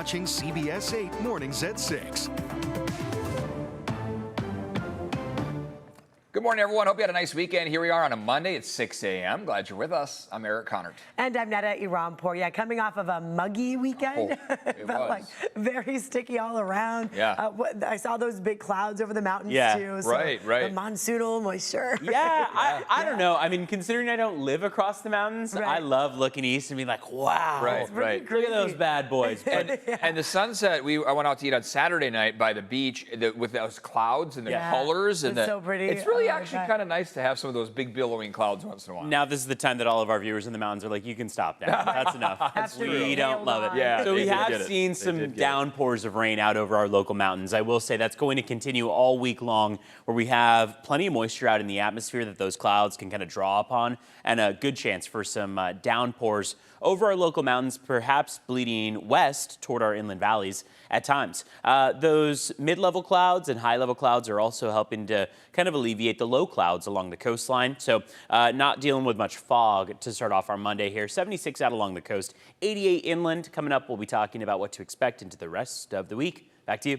watching CBS 8 Mornings at 6. Good morning, everyone. Hope you had a nice weekend. Here we are on a Monday. It's 6 a.m. Glad you're with us. I'm Eric Connard. And I'm Netta Irampour. Yeah, coming off of a muggy weekend. Oh, it felt was. like very sticky all around. Yeah. I saw those big clouds over the mountains, too. So right. The monsoonal moisture. Yeah, I don't know. I mean, considering I don't live across the mountains, Right. I love looking east and being like, wow. Right. Look at those bad boys. And the sunset, I went out to eat on Saturday night by the beach with those clouds and the colors. And it's so pretty. It's really Oh, actually God. kind of nice to have some of those big billowing clouds once in a while. Now this is the time that all of our viewers in the mountains are like, you can stop now. That's enough. After We the don't hail love it. on. Yeah, So they we did have get it. seen They some did get it. downpours of rain out over our local mountains. I will say that's going to continue all week long, where we have plenty of moisture out in the atmosphere that those clouds can kind of draw upon, and a good chance for some downpours over our local mountains, perhaps bleeding west toward our inland valleys at times. Those mid-level clouds and high-level clouds are also helping to kind of alleviate the low clouds along the coastline. So not dealing with much fog to start off our Monday here. 76 out along the coast, 88 inland. Coming up, we'll be talking about what to expect into the rest of the week. Back to you.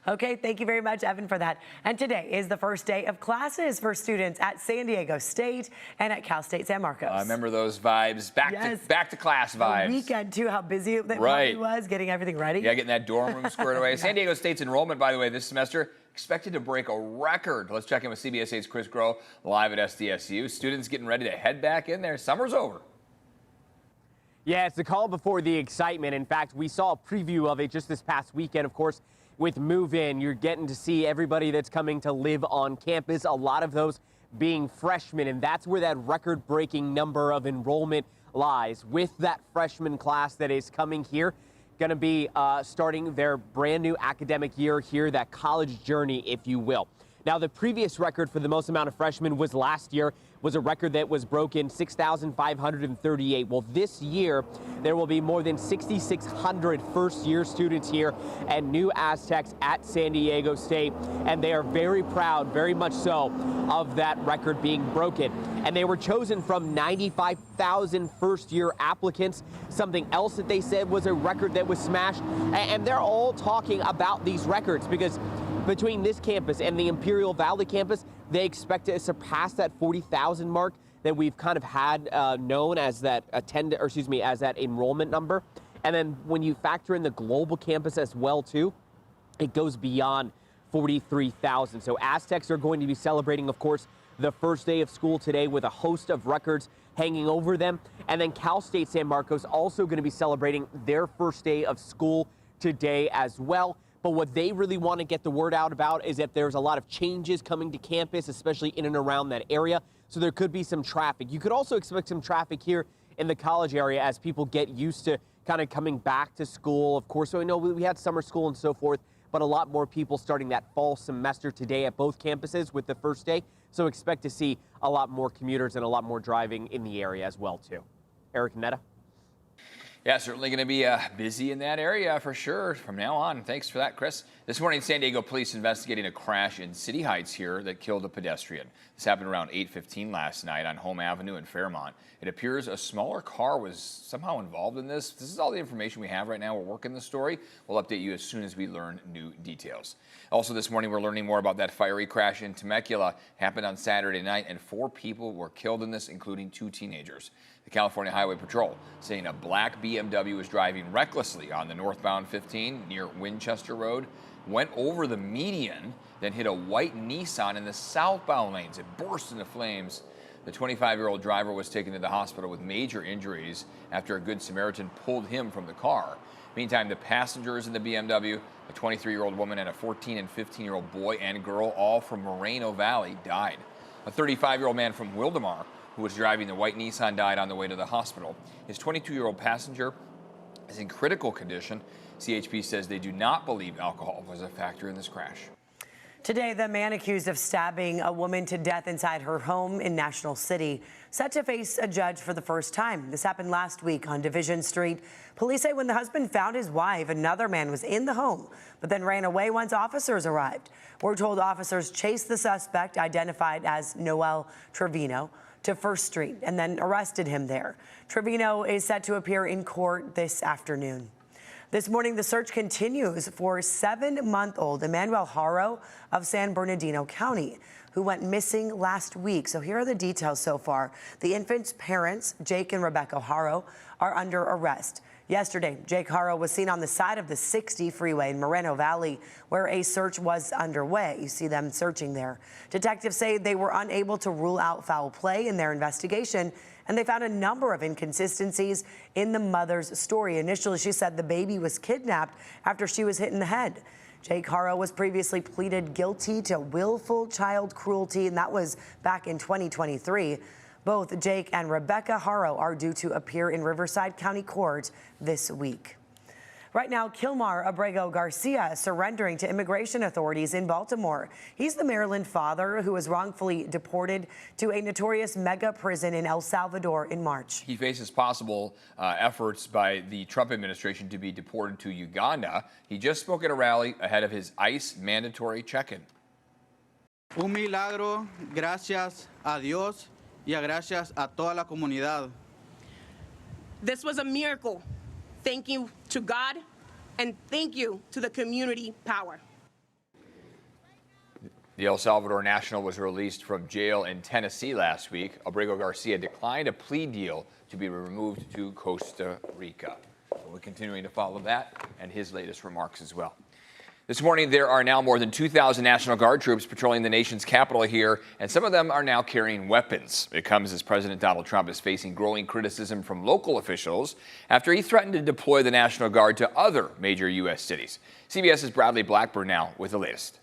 Okay, thank you very much, Evan, for that. And today is the first day of classes for students at San Diego State and at Cal State San Marcos. I remember those vibes. Back to class vibes. The weekend, too, how busy that Right. probably was, getting everything ready. Yeah, getting that dorm room squared away. San Diego State's enrollment, by the way, this semester expected to break a record. Let's check in with CBS 8's Chris Groh live at SDSU. Students getting ready to head back in there. Summer's over. Yeah, it's the call before the excitement. In fact, we saw a preview of it just this past weekend, of course. With Move In, you're getting to see everybody that's coming to live on campus, a lot of those being freshmen, and that's where that record-breaking number of enrollment lies. With that freshman class that is coming here, going to be starting their brand new academic year here, that college journey, if you will. Now, the previous record for the most amount of freshmen was last year, was a record that was broken, 6,538. Well, this year, there will be more than 6,600 first-year students here at New Aztecs at San Diego State, and they are very proud, very much so, of that record being broken. And they were chosen from 95,000 first-year applicants. Something else that they said was a record that was smashed, and they're all talking about these records because between this campus and the Imperial Valley campus, they expect to surpass that 40,000 mark that we've kind of had known as that as that enrollment number. And then when you factor in the global campus as well too, it goes beyond 43,000. So Aztecs are going to be celebrating, of course, the first day of school today with a host of records hanging over them. And then Cal State San Marcos also going to be celebrating their first day of school today as well. But what they really want to get the word out about is that there's a lot of changes coming to campus, especially in and around that area. So there could be some traffic. You could also expect some traffic here in the college area as people get used to kind of coming back to school. Of course, so we know we had summer school and so forth, but a lot more people starting that fall semester today at both campuses with the first day. So expect to see a lot more commuters and a lot more driving in the area as well, too. Eric and Netta. Yeah, certainly going to be busy in that area for sure from now on. Thanks for that, Chris. This morning, San Diego police investigating a crash in City Heights here that killed a pedestrian. This happened around 8:15 last night on Home Avenue in Fairmont. It appears a smaller car was somehow involved in this. This is all the information we have right now. We're working the story. We'll update you as soon as we learn new details. Also this morning, we're learning more about that fiery crash in Temecula. Happened on Saturday night, and 4 people were killed in this, including 2 teenagers. The California Highway Patrol saying a black BMW was driving recklessly on the northbound 15 near Winchester Road, went over the median, then hit a white Nissan in the southbound lanes. It burst into flames. The 25-year-old driver was taken to the hospital with major injuries after a Good Samaritan pulled him from the car. Meantime, the passengers in the BMW, a 23-year-old woman and a 14 and 15-year-old boy and girl, all from Moreno Valley, died. A 35-year-old man from Wildomar, who was driving the white Nissan, died on the way to the hospital. His 22-year-old passenger is in critical condition. CHP says they do not believe alcohol was a factor in this crash. Today, the man accused of stabbing a woman to death inside her home in National City set to face a judge for the first time. This happened last week on Division Street. Police say when the husband found his wife, another man was in the home, but then ran away once officers arrived. We're told officers chased the suspect, identified as Noel Trevino, to First Street and then arrested him there. Trevino is set to appear in court this afternoon. This morning, the search continues for 7-month-old Emmanuel Haro of San Bernardino County, who went missing last week. So here are the details so far. The infant's parents, Jake and Rebecca Haro, are under arrest. Yesterday, Jake Haro was seen on the side of the 60 freeway in Moreno Valley, where a search was underway. You see them searching there. Detectives say they were unable to rule out foul play in their investigation, and they found a number of inconsistencies in the mother's story. Initially, she said the baby was kidnapped after she was hit in the head. Jake Haro was previously pleaded guilty to willful child cruelty, and that was back in 2023. Both Jake and Rebecca Haro are due to appear in Riverside County Court this week. Right now, Kilmar Abrego Garcia is surrendering to immigration authorities in Baltimore. He's the Maryland father who was wrongfully deported to a notorious mega prison in El Salvador in March. He faces possible efforts by the Trump administration to be deported to Uganda. He just spoke at a rally ahead of his ICE mandatory check-in. Un milagro, gracias a Dios y gracias a toda la comunidad. This was a miracle. Thank you to God, and thank you to the community power. The El Salvador national was released from jail in Tennessee last week. Abrego Garcia declined a plea deal to be removed to Costa Rica. So we're continuing to follow that and his latest remarks as well. This morning, there are now more than 2,000 National Guard troops patrolling the nation's capital here, and some of them are now carrying weapons. It comes as President Donald Trump is facing growing criticism from local officials after he threatened to deploy the National Guard to other major U.S. cities. CBS's Bradley Blackburn now with the latest.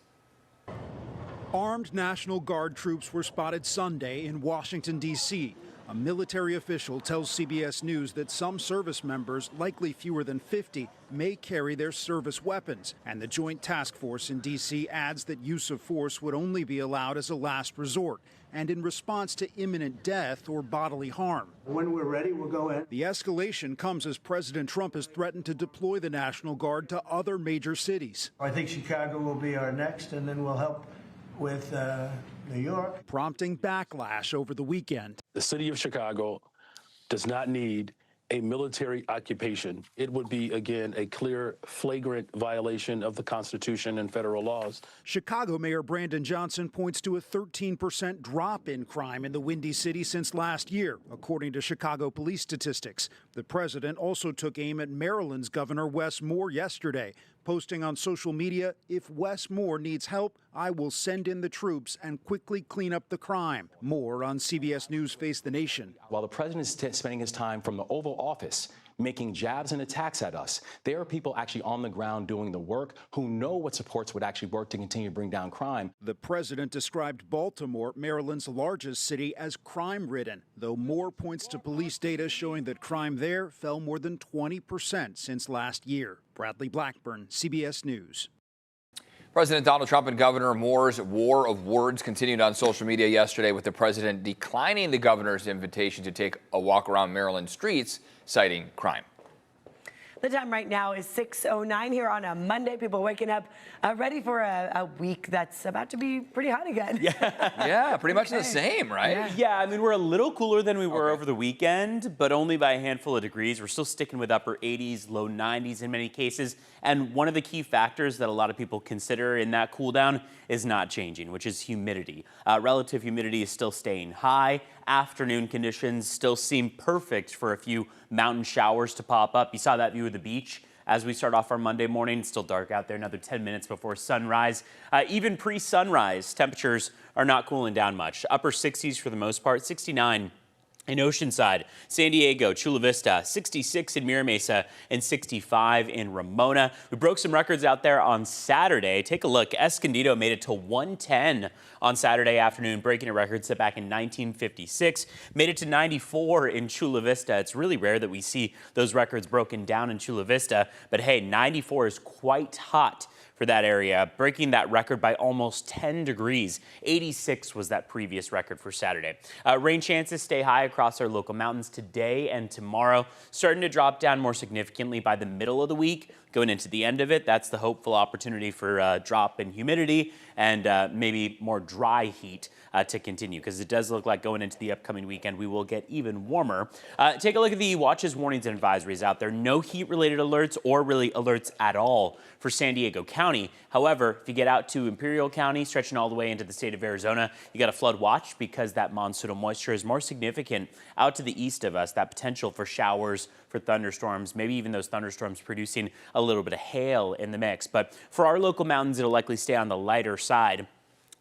Armed National Guard troops were spotted Sunday in Washington, D.C. A military official tells CBS News that some service members, likely fewer than 50, may carry their service weapons. And the Joint Task Force in D.C. adds that use of force would only be allowed as a last resort and in response to imminent death or bodily harm. When we're ready, we'll go in. The escalation comes as President Trump has threatened to deploy the National Guard to other major cities. I think Chicago will be our next, and then we'll help with New York. Prompting backlash over the weekend. The city of Chicago does not need a military occupation. It would be, again, a clear, flagrant violation of the Constitution and federal laws. Chicago Mayor Brandon Johnson points to a 13% drop in crime in the Windy City since last year, according to Chicago police statistics. The president also took aim at Maryland's Governor Wes Moore yesterday, posting on social media, "If Wes Moore needs help, I will send in the troops and quickly clean up the crime." Moore on CBS News Face the Nation. While the president is spending his time from the Oval Office making jabs and attacks at us, there are people actually on the ground doing the work who know what supports would actually work to continue to bring down crime. The president described Baltimore, Maryland's largest city, as crime-ridden, though Moore points to police data showing that crime there fell more than 20% since last year. Bradley Blackburn, CBS News. President Donald Trump and Governor Moore's war of words continued on social media yesterday, with the president declining the governor's invitation to take a walk around Maryland streets, citing crime. The time right now is 6:09 here on a Monday. People waking up ready for a week that's about to be pretty hot again. Yeah, pretty much the same, right? Yeah, I mean, we're a little cooler than we were over the weekend, but only by a handful of degrees. We're still sticking with upper 80s, low 90s in many cases. And one of the key factors that a lot of people consider in that cool down is not changing, which is humidity. Relative humidity is still staying high. Afternoon conditions still seem perfect for a few mountain showers to pop up. You saw that view of the beach as we start off our Monday morning. It's still dark out there, another 10 minutes before sunrise. Even pre-sunrise, temperatures are not cooling down much. Upper 60s for the most part, 69 in Oceanside, San Diego, Chula Vista, 66 in Mira Mesa, and 65 in Ramona. We broke some records out there on Saturday. Take a look. Escondido made it to 110 on Saturday afternoon, breaking a record set back in 1956. Made it to 94 in Chula Vista. It's really rare that we see those records broken down in Chula Vista, but hey, 94 is quite hot for for that area, breaking that record by almost 10 degrees. 86 was that previous record for Saturday. Rain chances stay high across our local mountains today and tomorrow, starting to drop down more significantly by the middle of the week. Going into the end of it, that's the hopeful opportunity for a drop in humidity and maybe more dry heat to continue, because it does look like going into the upcoming weekend we will get even warmer. Take a look at the watches, warnings, and advisories out there. No heat-related alerts or really alerts at all for San Diego County. However, if you get out to Imperial County, stretching all the way into the state of Arizona, you got a flood watch because that monsoonal moisture is more significant out to the east of us. That potential for showers, for thunderstorms, maybe even those thunderstorms producing a little bit of hail in the mix. But for our local mountains, it'll likely stay on the lighter side.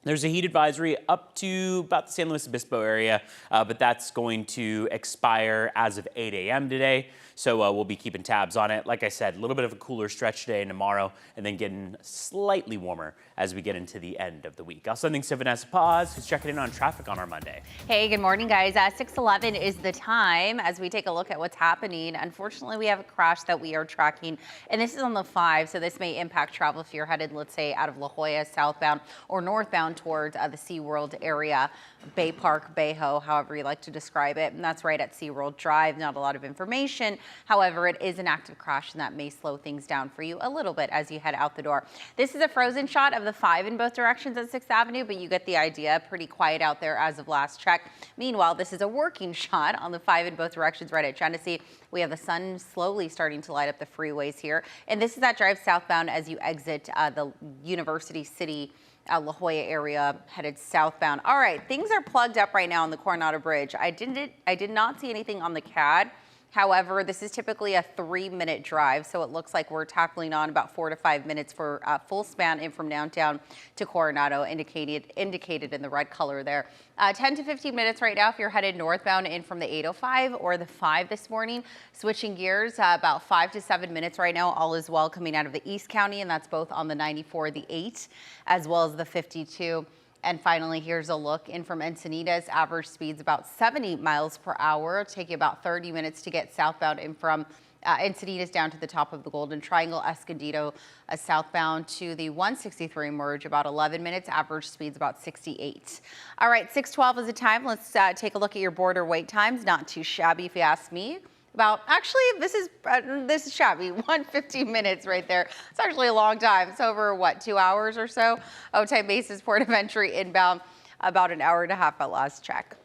There's a heat advisory up to about the San Luis Obispo area, but that's going to expire as of 8 a.m. today. So we'll be keeping tabs on it. Like I said, a little bit of a cooler stretch today and tomorrow, and then getting slightly warmer as we get into the end of the week. Also, thanks to Vanessa Paz, who's checking in on traffic on our Monday. Hey, good morning, guys. 6:11 is the time as we take a look at what's happening. Unfortunately, we have a crash that we are tracking, and this is on the 5, so this may impact travel if you're headed, let's say, out of La Jolla, southbound or northbound towards the SeaWorld area, Bay Park, Bayho, however you like to describe it. And that's right at SeaWorld Drive. Not a lot of information. However, it is an active crash, and that may slow things down for you a little bit as you head out the door. This is a frozen shot of the 5 in both directions at 6th Avenue, but you get the idea. Pretty quiet out there as of last check. Meanwhile, this is a working shot on the 5 in both directions right at Genesee. We have the sun slowly starting to light up the freeways here. And this is that drive southbound as you exit the University City La Jolla area headed southbound. All right, things are plugged up right now on the Coronado Bridge. I did not see anything on the CAD. However, this is typically a 3-minute drive, so it looks like we're tackling on about 4 to 5 minutes for a full span in from downtown to Coronado, indicated in the red color there. 10 to 15 minutes right now if you're headed northbound in from the 805 or the 5 this morning. Switching gears, about 5 to 7 minutes right now. All is well coming out of the East County, and that's both on the 94, the 8, as well as the 52. And finally, here's a look in from Encinitas. Average speeds about 70 miles per hour. It'll take you about 30 minutes to get southbound in from Encinitas down to the top of the Golden Triangle. Escondido southbound to the 163 merge, about 11 minutes. Average speeds about 68. All right, 6:12 is the time. Let's take a look at your border wait times. Not too shabby if you ask me. This is shabby. 115 minutes right there. It's actually a long time. It's over, what, 2 hours or so? Otay Mesa's port of entry inbound, about an hour and a half at last check.